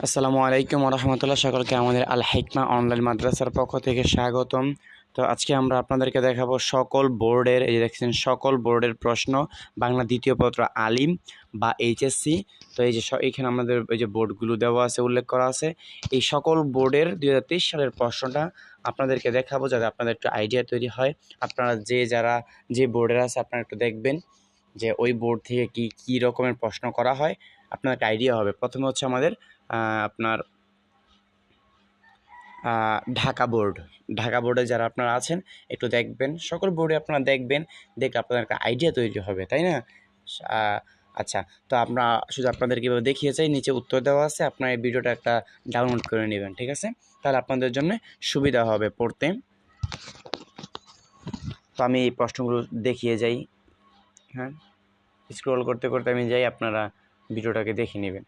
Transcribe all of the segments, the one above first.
আসসালামু আলাইকুম রহমতুল্লাহ। সকলকে আমাদের আল হিকমা অনলাইন মাদ্রাসার পক্ষ থেকে স্বাগতম। তো আজকে আমরা আপনাদেরকে দেখাবো সকল বোর্ডের, এই যে দেখছেন সকল বোর্ডের প্রশ্ন, বাংলা দ্বিতীয় পত্র আলিম বা এইচএসসি। তো এই যে এখানে আমাদের এই যে বোর্ডগুলো দেওয়া আছে, উল্লেখ করা আছে। এই সকল বোর্ডের 2023 সালের প্রশ্নটা আপনাদেরকে দেখাবো, যাতে আপনাদের একটু আইডিয়া তৈরি হয়। আপনারা যারা যে বোর্ডের আছে আপনারা একটু দেখবেন যে ওই বোর্ড থেকে কী রকমের প্রশ্ন করা হয়, আপনার একটা আইডিয়া হবে। প্রথমে হচ্ছে আমাদের আপনার ঢাকা বোর্ডে যারা আপনারা আছেন একটু দেখবেন, সকল বোর্ডে আপনারা দেখবেন, দেখে আপনাদের একটা আইডিয়া তৈরি হবে, তাই না? আচ্ছা, তো আমরা শুধু আপনাদের কীভাবে দেখিয়ে চাই, নিচে উত্তর দেওয়া আছে, আপনার এই ভিডিওটা একটা ডাউনলোড করে নেবেন, ঠিক আছে? তাহলে আপনাদের জন্য সুবিধা হবে পড়তে। তো আমি এই প্রশ্নগুলো দেখিয়ে যাই। হ্যাঁ, স্ক্রল করতে করতে আমি যাই, আপনারা ভিডিওটাকে দেখে নেবেন।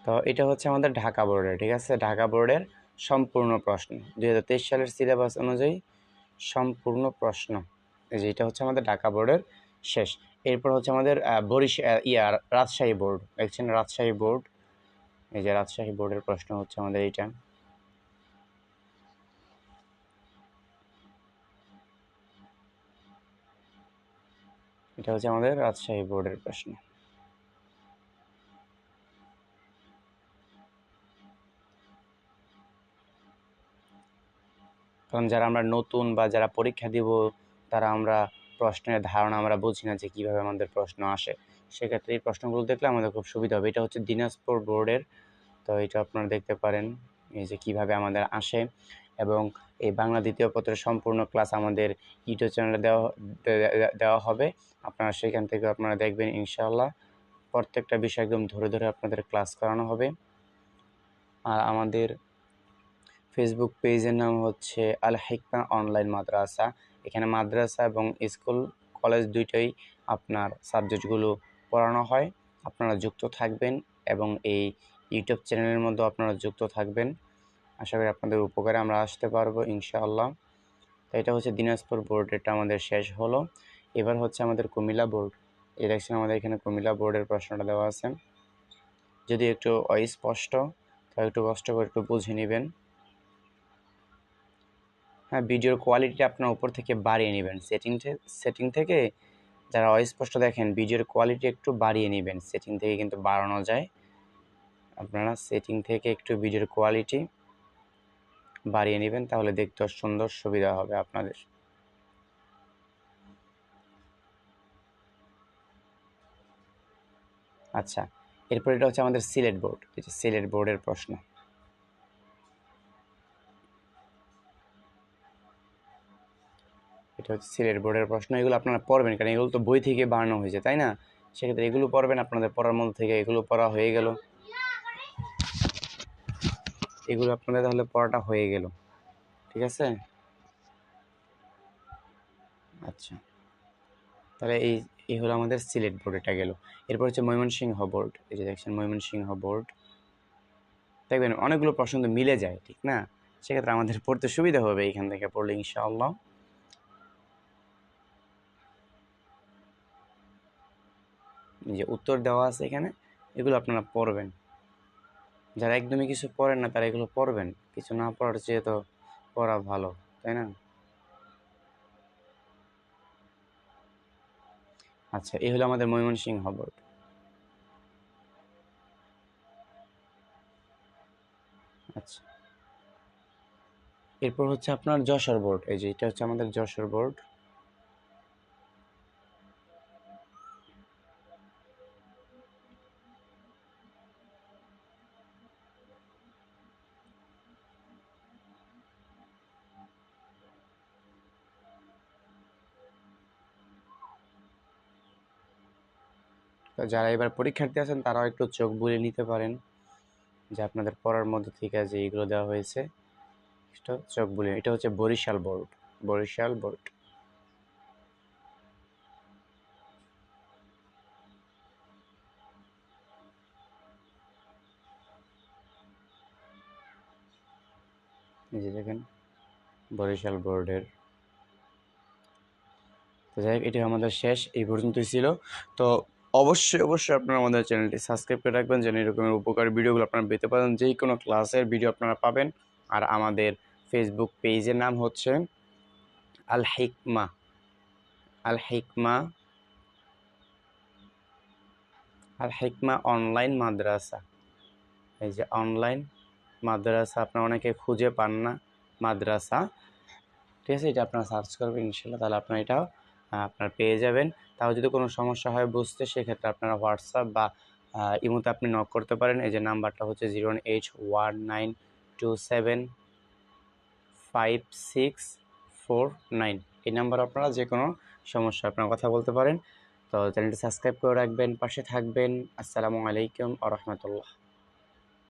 তো এটা হচ্ছে আমাদের ঢাকা বোর্ডের, ঠিক আছে? ঢাকা বোর্ডের সম্পূর্ণ প্রশ্ন 2023 সালের সিলেবাস অনুযায়ী সম্পূর্ণ প্রশ্ন। এই যে এটা হচ্ছে আমাদের ঢাকা বোর্ডের শেষ। এরপর হচ্ছে আমাদের রাজশাহী বোর্ড, দেখছেন রাজশাহী বোর্ড। এই যে রাজশাহী বোর্ডের প্রশ্ন হচ্ছে আমাদের এইটা। এটা হচ্ছে আমাদের রাজশাহী বোর্ডের প্রশ্ন। কারণ যারা আমরা নতুন বা যারা পরীক্ষা দিব, তারা আমরা প্রশ্নের ধারণা আমরা বুঝি না যে কীভাবে আমাদের প্রশ্ন আসে। সেক্ষেত্রে এই প্রশ্নগুলো দেখলে আমাদের খুব সুবিধা হবে। এটা হচ্ছে দিনাজপুর বোর্ডের। তো এটা আপনারা দেখতে পারেন, এই যে কীভাবে আমাদের আসে। এবং এই বাংলা দ্বিতীয় পত্রের সম্পূর্ণ ক্লাস আমাদের ইউটিউব চ্যানেলে দেওয়া হবে। আপনারা সেখান থেকে আপনারা দেখবেন ইনশাআল্লাহ। প্রত্যেকটা বিষয় একদম ধরে ধরে আপনাদের ক্লাস করানো হবে। আর আমাদের ফেসবুক পেজের নাম হচ্ছে আল হিকমা অনলাইন মাদ্রাসা। এখানে মাদ্রাসা এবং স্কুল কলেজ দুইটাই আপনার সাবজেক্টগুলো পড়ানো হয়। আপনারা যুক্ত থাকবেন এবং এই ইউটিউব চ্যানেলের মধ্যে আপনারা যুক্ত থাকবেন। আশা করি আপনাদের উপকারে আমরা আসতে পারবো ইনশাআল্লাহ। তো এটা হচ্ছে দিনাজপুর বোর্ড, এটা আমাদের শেষ হলো। এবার হচ্ছে আমাদের কুমিল্লা বোর্ড। এই দেখছেন আমাদের এখানে কুমিল্লা বোর্ডের প্রশ্নটা দেওয়া আছে। যদি একটু অস্পষ্ট, তাহলে একটু কষ্ট করে একটু বুঝে নেবেন। হ্যাঁ, ভিডিওর কোয়ালিটিটা আপনার উপর থেকে বাড়িয়ে নেবেন। সেটিং থেকে যারা অস্পষ্ট দেখেন, ভিডিওর কোয়ালিটি একটু বাড়িয়ে নেবেন। সেটিং থেকে কিন্তু বাড়ানো যায়। আপনারা সেটিং থেকে একটু ভিডিওর কোয়ালিটি বাড়িয়ে নেবেন, তাহলে দেখতে সুন্দর সুবিধা হবে আপনাদের। আচ্ছা, এরপর এটা হচ্ছে আমাদের সিলেট বোর্ড। এটা সিলেট বোর্ডের প্রশ্ন। এটা হচ্ছে সিলেট বোর্ডের প্রশ্ন। এগুলো আপনারা পড়বেন, কারণ এগুলো তো বই থেকে বানানো হয়েছে, তাই না? সেক্ষেত্রে এগুলো পড়বেন, আপনাদের পড়ার মধ্যে থেকে এগুলো পড়া হয়ে গেল। এগুলো আপনাদের তাহলে পড়াটা হয়ে গেল, ঠিক আছে? আচ্ছা, তাহলে এই হলো আমাদের সিলেট বোর্ড, এটা গেল। এরপর হচ্ছে ময়মনসিংহ বোর্ড। এই যে দেখছেন ময়মনসিংহ বোর্ড। দেখবেন অনেকগুলো প্রশ্ন তো মিলে যায়, ঠিক না? সেক্ষেত্রে আমাদের পড়তে সুবিধা হবে এখান থেকে পড়লে ইনশাআল্লাহ। এই যে উত্তর দেওয়া আছে এখানে, এগুলো আপনারা পড়বেন। যারা একদমই কিছু পড়েন না, তারা এগুলো পড়বেন। কিছু না পড়ার চেয়ে তো পড়া ভালো, তাই না? আচ্ছা, এই হলো আমাদের ময়মনসিংহ বোর্ড। আচ্ছা, এরপর হচ্ছে আপনার যশোর বোর্ড। এই যে এটা হচ্ছে আমাদের যশোর বোর্ড। তো যারা এবার পরীক্ষার্থী আছেন, তারাও একটু চোখ বুলিয়ে নিতে পারেন যে আপনাদের পড়ার মধ্যে থেকে যে এইগুলো দেওয়া হয়েছে, এটা চোখ বুলিয়ে। এটা হচ্ছে বরিশাল বোর্ড। বরিশাল বোর্ড। এই যে দেখেন বরিশাল বোর্ডের। তো যাই হোক, এটি আমাদের শেষ, এই পর্যন্তই ছিল। তো অবশ্যই আপনারা আমাদের চ্যানেলটি সাবস্ক্রাইব করে রাখবেন, যেন এরকমের উপকারী ভিডিওগুলো আপনারা পেতে পারেন। যে কোনো ক্লাসের ভিডিও আপনারা পাবেন। আর আমাদের ফেসবুক পেজের নাম হচ্ছে আল হিকমা, আল হিকমা, আল হিকমা অনলাইন মাদ্রাসা। এই যে অনলাইন মাদ্রাসা, আপনারা অনেকে খুঁজে পান না মাদ্রাসা, ঠিক আছে? এটা আপনারা সার্চ করবেন ইনশাল্লাহ, তাহলে আপনারা এটাও আপনারা পেয়ে যাবেন। তাও যদি কোনো সমস্যা হয় বুঝতে, সেক্ষেত্রে আপনারা হোয়াটসঅ্যাপ বা ইমোতে আপনি নক করতে পারেন। এই যে নাম্বারটা হচ্ছে 018275649। এই নাম্বার আপনারা যে কোনো সমস্যা আপনারা কথা বলতে পারেন। তো চ্যানেলটি সাবস্ক্রাইব করে রাখবেন, পাশে থাকবেন। আসসালামু আলাইকুম ওয়া রাহমাতুল্লাহ।